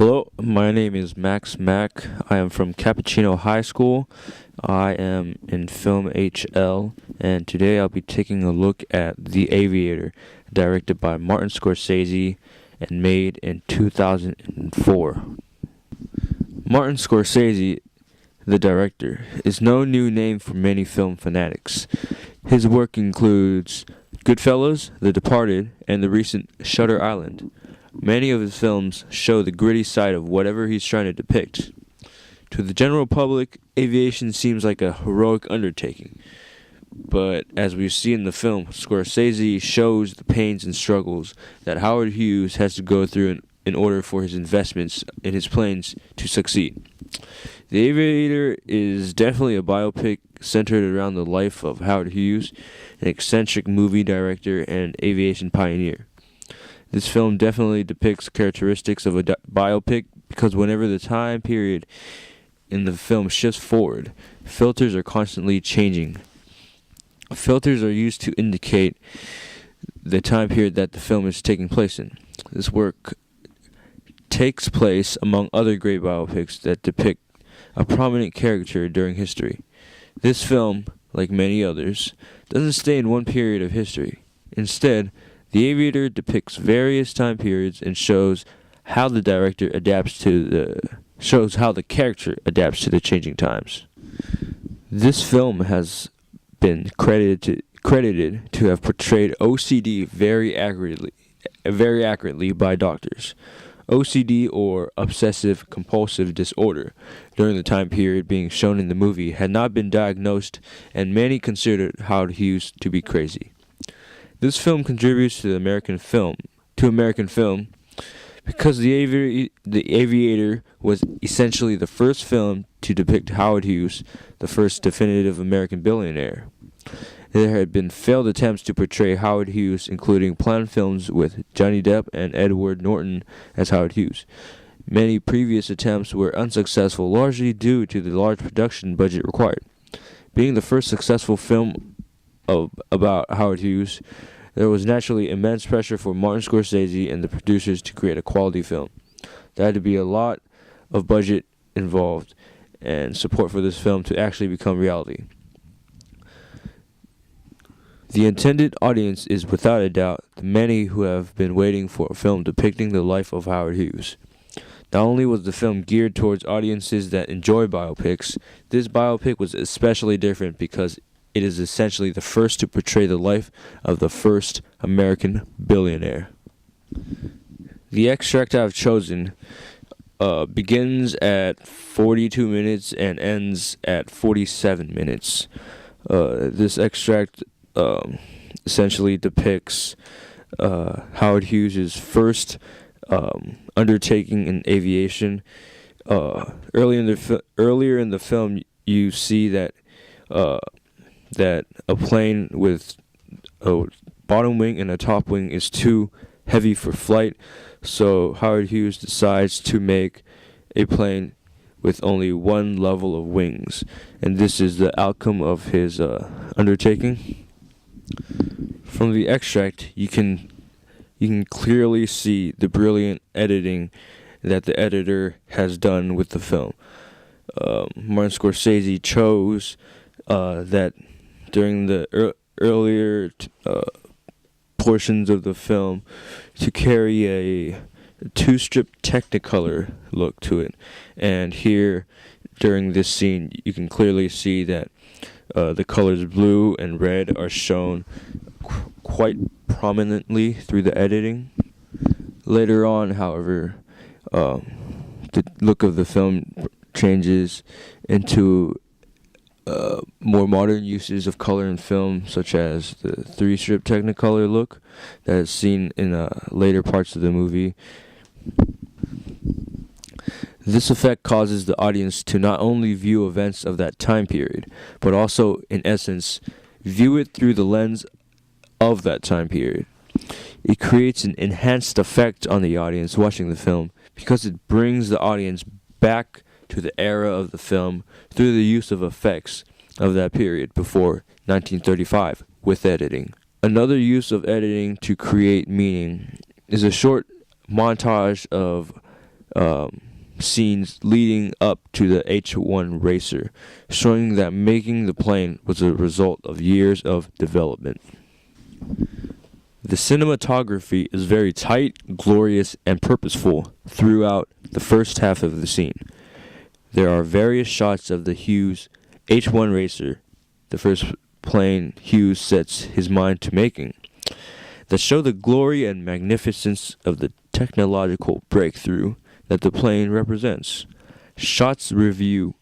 Hello, my name is Max Mack. I am from Cappuccino High School. I am in Film HL, and today I'll be taking a look at The Aviator, directed by Martin Scorsese and made in 2004. Martin Scorsese, the director, is no new name for many film fanatics. His work includes Goodfellas, The Departed, and the recent Shutter Island. Many of his films show the gritty side of whatever he's trying to depict. To the general public, aviation seems like a heroic undertaking. But as we see in the film, Scorsese shows the pains and struggles that Howard Hughes has to go through in order for his investments in his planes to succeed. The Aviator is definitely a biopic centered around the life of Howard Hughes, an eccentric movie director and aviation pioneer. This film definitely depicts characteristics of a biopic because whenever the time period in the film shifts forward, filters are constantly changing. Filters are used to indicate the time period that the film is taking place in. This work takes place among other great biopics that depict a prominent character during history. This film, like many others, doesn't stay in one period of history. Instead, The Aviator depicts various time periods and shows how the character adapts to the changing times. This film has been credited to have portrayed OCD very accurately by doctors. OCD, or obsessive compulsive disorder, during the time period being shown in the movie had not been diagnosed, and many considered Howard Hughes to be crazy. This film contributes to American film because The Aviator was essentially the first film to depict Howard Hughes, the first definitive American billionaire. There had been failed attempts to portray Howard Hughes, including planned films with Johnny Depp and Edward Norton as Howard Hughes. Many previous attempts were unsuccessful, largely due to the large production budget required. Being the first successful film about Howard Hughes, there was naturally immense pressure for Martin Scorsese and the producers to create a quality film. There had to be a lot of budget involved and support for this film to actually become reality. The intended audience is without a doubt the many who have been waiting for a film depicting the life of Howard Hughes. Not only was the film geared towards audiences that enjoy biopics, this biopic was especially different because it is essentially the first to portray the life of the first American billionaire. The extract I've chosen begins at 42 minutes and ends at 47 minutes. This extract essentially depicts Howard Hughes' first undertaking in aviation. Earlier in the film, you see that a plane with a bottom wing and a top wing is too heavy for flight, so Howard Hughes decides to make a plane with only one level of wings, and this is the outcome of his undertaking. From the extract, you can clearly see the brilliant editing that the editor has done with the film. Martin Scorsese chose that during the earlier portions of the film to carry a two-strip Technicolor look to it, and here during this scene you can clearly see that the colors blue and red are shown quite prominently through the editing. Later on, however, the look of the film changes into more modern uses of color in film, such as the three-strip Technicolor look that is seen in later parts of the movie. This effect causes the audience to not only view events of that time period, but also, in essence, view it through the lens of that time period. It creates an enhanced effect on the audience watching the film because it brings the audience back to the era of the film through the use of effects of that period before 1935 with editing. Another use of editing to create meaning is a short montage of scenes leading up to the H-1 racer, showing that making the plane was a result of years of development. The cinematography is very tight, glorious, and purposeful throughout the first half of the scene. There are various shots of the Hughes H-1 racer, the first plane Hughes sets his mind to making, that show the glory and magnificence of the technological breakthrough that the plane represents. Shots reveal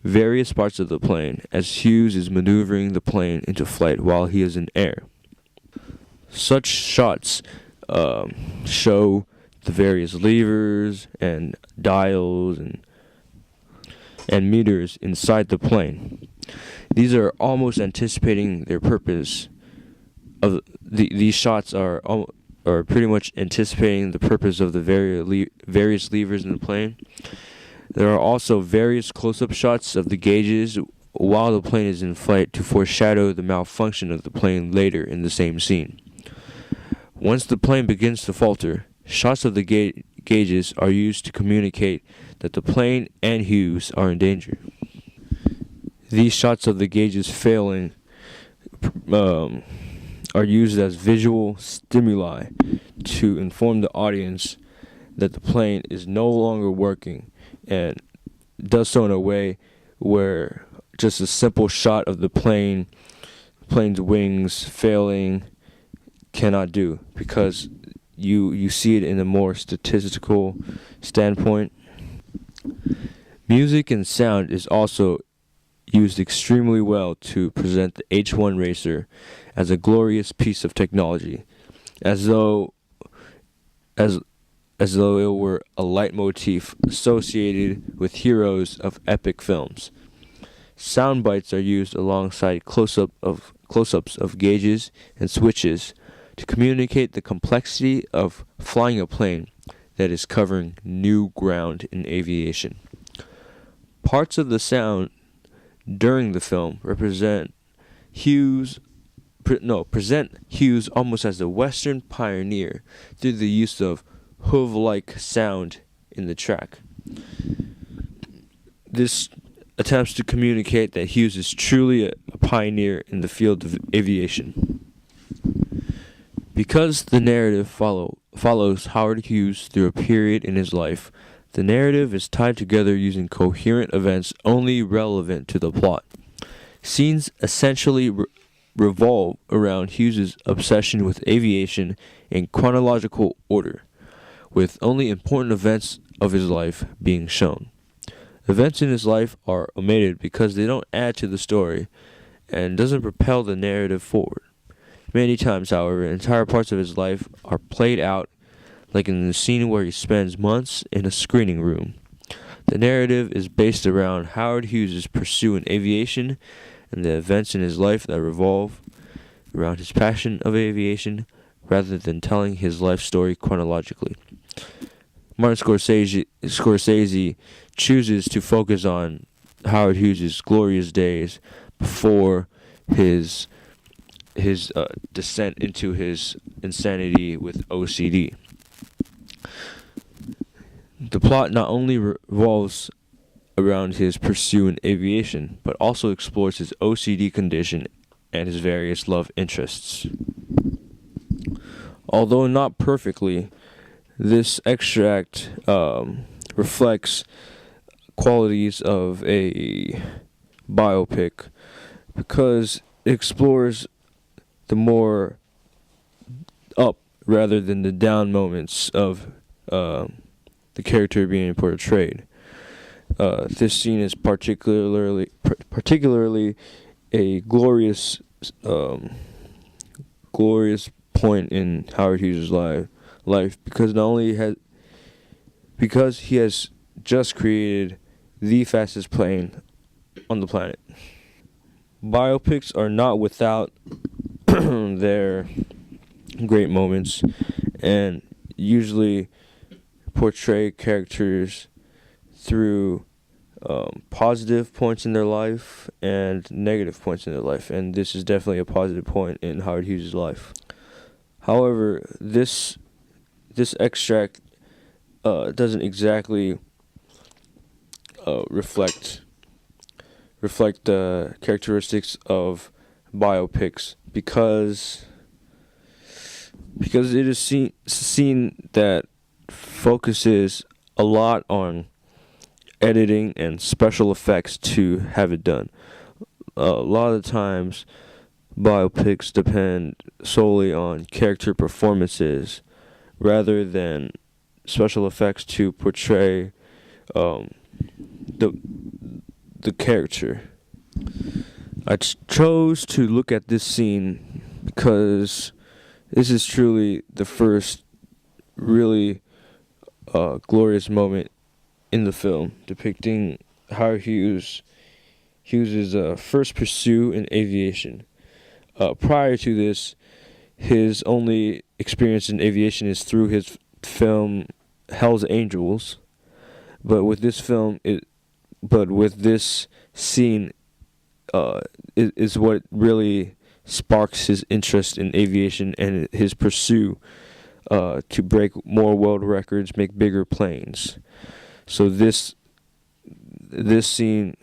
various parts of the plane as Hughes is maneuvering the plane into flight while he is in air. Such shots show the various levers and dials and meters inside the plane. These are almost anticipating their purpose. These shots are pretty much anticipating the purpose of the various levers in the plane. There are also various close-up shots of the gauges while the plane is in flight to foreshadow the malfunction of the plane later in the same scene. Once the plane begins to falter, shots of the gauges are used to communicate that the plane and Hughes are in danger. These shots of the gauges failing are used as visual stimuli to inform the audience that the plane is no longer working, and does so in a way where just a simple shot of the plane's wings failing cannot do, because you see it in a more statistical standpoint. Music and sound is also used extremely well to present the H-1 racer as a glorious piece of technology, as though it were a leitmotif associated with heroes of epic films. Sound bites are used alongside close-ups of gauges and switches to communicate the complexity of flying a plane that is covering new ground in aviation. Parts of the sound during the film present Hughes almost as a Western pioneer through the use of hoof-like sound in the track. This attempts to communicate that Hughes is truly a pioneer in the field of aviation. Because the narrative follows Howard Hughes through a period in his life, the narrative is tied together using coherent events only relevant to the plot. Scenes essentially revolve around Hughes's obsession with aviation in chronological order, with only important events of his life being shown. Events in his life are omitted because they don't add to the story and doesn't propel the narrative forward. Many times, however, entire parts of his life are played out, like in the scene where he spends months in a screening room. The narrative is based around Howard Hughes' pursuit in aviation and the events in his life that revolve around his passion of aviation, rather than telling his life story chronologically. Martin Scorsese chooses to focus on Howard Hughes' glorious days before his descent into his insanity with OCD. The plot not only revolves around his pursuit in aviation, but also explores his OCD condition and his various love interests. Although not perfectly, this extract reflects qualities of a biopic because it explores the more up rather than the down moments of the character being portrayed. This scene is particularly a glorious point in Howard Hughes' life because he has just created the fastest plane on the planet. Biopics are not without their great moments and usually portray characters through positive points in their life and negative points in their life, and this is definitely a positive point in Howard Hughes' life. However, this extract doesn't exactly reflect the characteristics of biopics because it is seen that focuses a lot on editing and special effects to have it done. A lot of the times, biopics depend solely on character performances rather than special effects to portray the character. I chose to look at this scene because this is truly the first really glorious moment in the film, depicting Howard Hughes's first pursuit in aviation. Prior to this, his only experience in aviation is through his film Hell's Angels. But with this scene, is what really sparks his interest in aviation and his pursuit to break more world records, make bigger planes. So this scene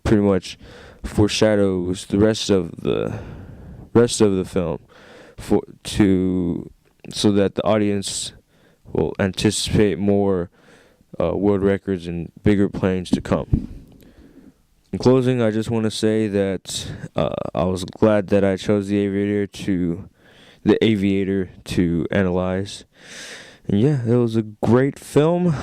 pretty much foreshadows the rest of the film so that the audience will anticipate more world records and bigger planes to come. In closing, I just want to say that I was glad that I chose the Aviator to analyze. And yeah, it was a great film.